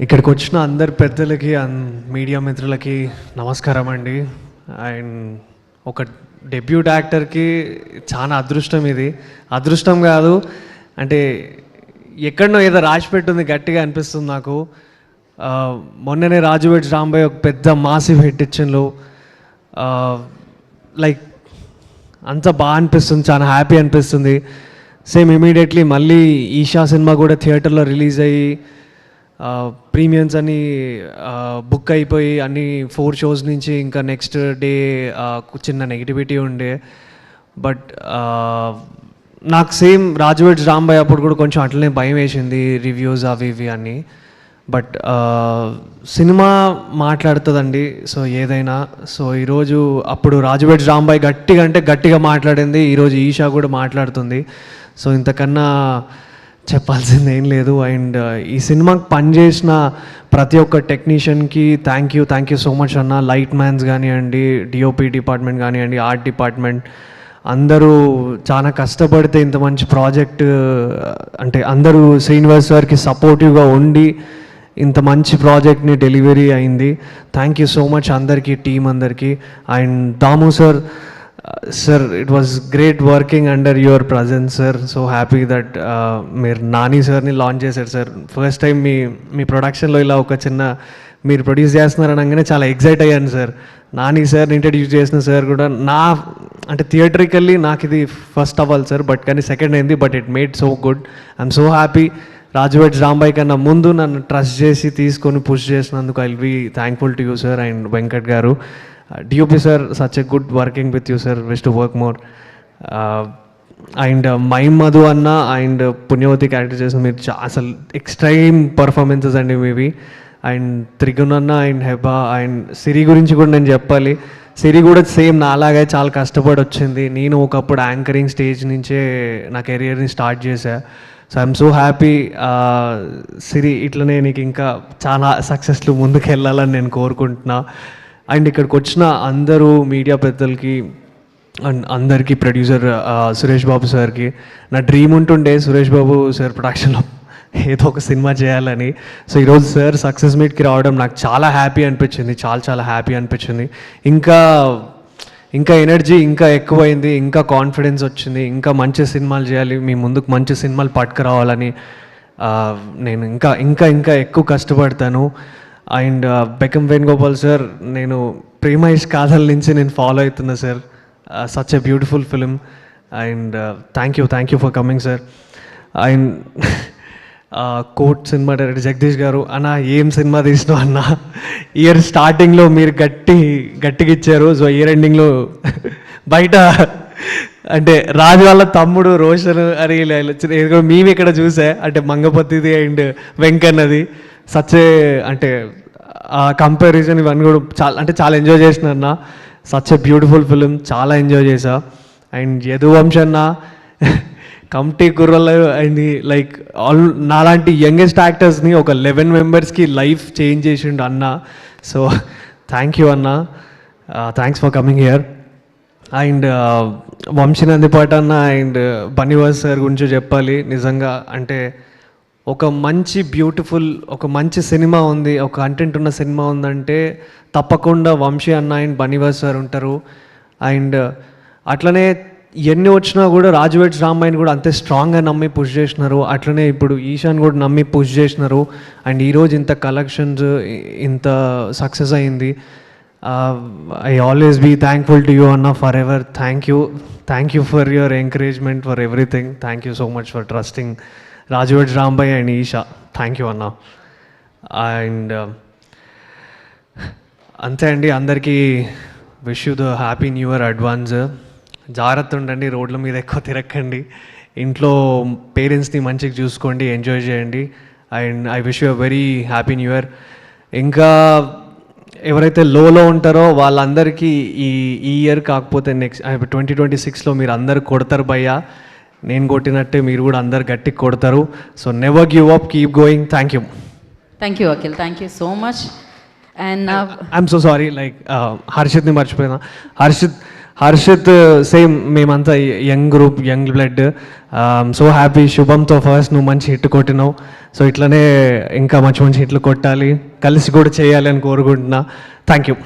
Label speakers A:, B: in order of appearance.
A: ఇక్కడికి వచ్చిన అందరి పెద్దలకి మీడియా మిత్రులకి నమస్కారం అండి. అండ్ ఒక డెబ్యూట్ యాక్టర్కి చాలా అదృష్టం ఇది. అదృష్టం కాదు అంటే ఎక్కడనో ఏదో రాసి పెట్టింది గట్టిగా అనిపిస్తుంది నాకు. మొన్ననే రాజు వెడ్స్ రాంబాయ్ ఒక పెద్ద మాసివ్ హిట్ ఇచ్చిండ్రు. లైక్ అంత బాగా అనిపిస్తుంది, చాలా హ్యాపీ అనిపిస్తుంది. సేమ్ ఇమీడియట్లీ మళ్ళీ ఈషా సినిమా కూడా థియేటర్లో రిలీజ్ అయ్యి ప్రీమియమ్స్ అని బుక్ అయిపోయి అన్ని 4 షోస్ నుంచి ఇంకా నెక్స్ట్ డే చిన్న నెగిటివిటీ ఉండే. బట్ నాకు సేమ్ రాజు వెడ్స్ రాంబాయ్ అప్పుడు కూడా కొంచెం అట్లనే భయం వేసింది, రివ్యూస్ అవి ఇవి అని. బట్ సినిమా మాట్లాడుతుందండి, సో ఏదైనా. సో ఈరోజు అప్పుడు రాజు వెడ్స్ రాంబాయ్ గట్టిగా అంటే గట్టిగా మాట్లాడింది, ఈరోజు ఈషా కూడా మాట్లాడుతుంది. సో ఇంతకన్నా చెప్పాల్సింది ఏం లేదు. అండ్ ఈ సినిమాకి పనిచేసిన ప్రతి ఒక్క టెక్నీషియన్కి థ్యాంక్ యూ సో మచ్ అన్న. లైట్ మ్యాన్స్ కానివ్వండి, డిఓపి డిపార్ట్మెంట్ కానివ్వండి, ఆర్ట్ డిపార్ట్మెంట్ అందరూ చాలా కష్టపడితే ఇంత మంచి ప్రాజెక్ట్ అంటే అందరూ శ్రీనివాస్ సార్కి సపోర్టివ్గా ఉండి ఇంత మంచి ప్రాజెక్ట్ని డెలివరీ అయింది. థ్యాంక్ యూ సో మచ్ అందరికీ, టీం అందరికీ. And Damu sir, sir it was great working under your presence sir. So happy that మీరు నాని సార్ని లాంచ్ చేశారు సార్. ఫస్ట్ టైం మీ ప్రొడక్షన్లో ఇలా ఒక చిన్న మీరు ప్రొడ్యూస్ చేస్తున్నారు అనగానే చాలా ఎగ్జైట్ అయ్యాను సార్. నాని సార్ని ఇంట్రడ్యూస్ చేసిన సార్ కూడా అంటే థియేటరికల్లీ నాకు ఇది ఫస్ట్ అవ్వాలి సార్, బట్ కానీ సెకండ్ అయింది. But it made so good. I'm so happy. Raju weds Rambai కన్నా ముందు నన్ను ట్రస్ట్ చేసి తీసుకొని పుష్ చేసినందుకు I will be thankful to you sir. And Venkat garu, DOP sir, such a good working with you sir, wish to work more. And Mime Madhu అన్న and Punyavathi character చేసిన మీరు అసలు ఎక్స్ట్రీమ్ పర్ఫార్మెన్సెస్ అండి మీవి. అండ్ త్రిగుణ్ అన్న అండ్ హెబా అండ్ సిరి గురించి కూడా నేను చెప్పాలి. సిరి కూడా సేమ్ నాలాగే చాలా కష్టపడి వచ్చింది. నేను ఒకప్పుడు యాంకరింగ్ స్టేజ్ నుంచే నా కెరియర్ని స్టార్ట్ చేశా. So I'm so happy. Siri ఇట్లనే నీకు ఇంకా చాలా సక్సెస్లు ముందుకు వెళ్ళాలని నేను కోరుకుంటున్నా. అండ్ ఇక్కడికి వచ్చిన అందరూ మీడియా పెద్దలకి అండ్ అందరికీ, ప్రొడ్యూసర్ సురేష్ బాబు సార్కి, నా డ్రీమ్ ఉంటుండే సురేష్ బాబు సార్ ప్రొడక్షన్లో ఏదో ఒక సినిమా చేయాలని. సో ఈరోజు సార్ సక్సెస్ మీట్కి రావడం నాకు చాలా హ్యాపీ అనిపించింది, చాలా హ్యాపీ అనిపించింది. ఇంకా ఎనర్జీ ఇంకా ఎక్కువైంది, ఇంకా కాన్ఫిడెన్స్ వచ్చింది, ఇంకా మంచి సినిమాలు చేయాలి, మీ ముందుకు మంచి సినిమాలు పట్టుకురావాలని నేను ఇంకా ఎక్కువ కష్టపడతాను. అండ్ బెకం వేణుగోపాల్ సార్, నేను ప్రేమ ఇష్ కాదల్ నుంచి నేను ఫాలో అవుతున్నా sir. Such a beautiful film. And thank you for coming sir. And court cinema director Jagadish గారు, అన్న ఏం సినిమా తీసినావు అన్న. ఇయర్ స్టార్టింగ్లో మీరు గట్టిగా ఇచ్చారు. సో ఇయర్ ఎండింగ్లో బయట అంటే రాజు వాళ్ళ తమ్ముడు రోషన్ అని మేము ఇక్కడ చూసా, అంటే మంగపతిది అండ్ వెంకన్నది సచ్చే అంటే కంపారిజన్ ఇవన్నీ కూడా చాలా ఎంజాయ్ చేసిన అన్న. సచ్ ఎ బ్యూటిఫుల్ ఫిలిం, చాలా ఎంజాయ్ చేశా. అండ్ యదువంశన్న కమిటీ కుర్రలు అయింది, లైక్ నాలాంటి యంగెస్ట్ యాక్టర్స్ని ఒక 11 మెంబర్స్కి లైఫ్ చేంజ్ చేసిండు అన్న. సో థ్యాంక్ యూ అన్న, thanks for coming here. And Vamsi Nandipati అన్న అండ్ బనీవాస్ సార్ గురించి చెప్పాలి. నిజంగా అంటే ఒక మంచి సినిమా ఉంది, ఒక కంటెంట్ ఉన్న సినిమా ఉందంటే తప్పకుండా వంశీ అన్న అండ్ బనీవాస్ సార్ ఉంటారు. అండ్ అట్లనే ఎన్ని వచ్చినా కూడా రాజు వెడ్స్ రాంబాయ్ని కూడా అంతే స్ట్రాంగ్గా నమ్మి పుష్ చేసినారు. అట్లనే ఇప్పుడు ఈశాన్ కూడా నమ్మి పుష్ చేసినారు. అండ్ ఈరోజు ఇంత కలెక్షన్స్, ఇంత సక్సెస్ అయింది. I always be thankful to you అన్న for ever. Thank you for your encouragement, for everything. Thank you so much for trusting Raju weds Rambai and Esha. Thank you అన్న. అండ్ అంతే అండి, అందరికీ wish you the happy new year advance. జాగ్రత్త ఉండండి, రోడ్ల మీద ఎక్కువ తిరగకండి, ఇంట్లో పేరెంట్స్ని మంచిగా చూసుకోండి, ఎంజాయ్ చేయండి. And I wish you a very happy new year. ఇంకా ఎవరైతే లోలో ఉంటారో వాళ్ళందరికీ ఈ ఇయర్ కాకపోతే నెక్స్ట్ 2026లో మీరు అందరు కొడతారు భయ్యా, నేను కొట్టినట్టే మీరు కూడా అందరు గట్టిగా కొడతారు. So never give up, keep going. Thank you
B: Akhil, thank you so much. And
A: I'm so sorry, like హర్షిత్ని మర్చిపోయినా. హర్షిత్ సేమ్, మేమంతా young group, young blood. So happy శుభంతో ఫస్ట్ నువ్వు మంచి హిట్ కొట్టినావు. సో ఇట్లనే ఇంకా మంచి మంచి హిట్లు కొట్టాలి, కలిసి కూడా చేయాలి అని కోరుకుంటున్నా. Thank you.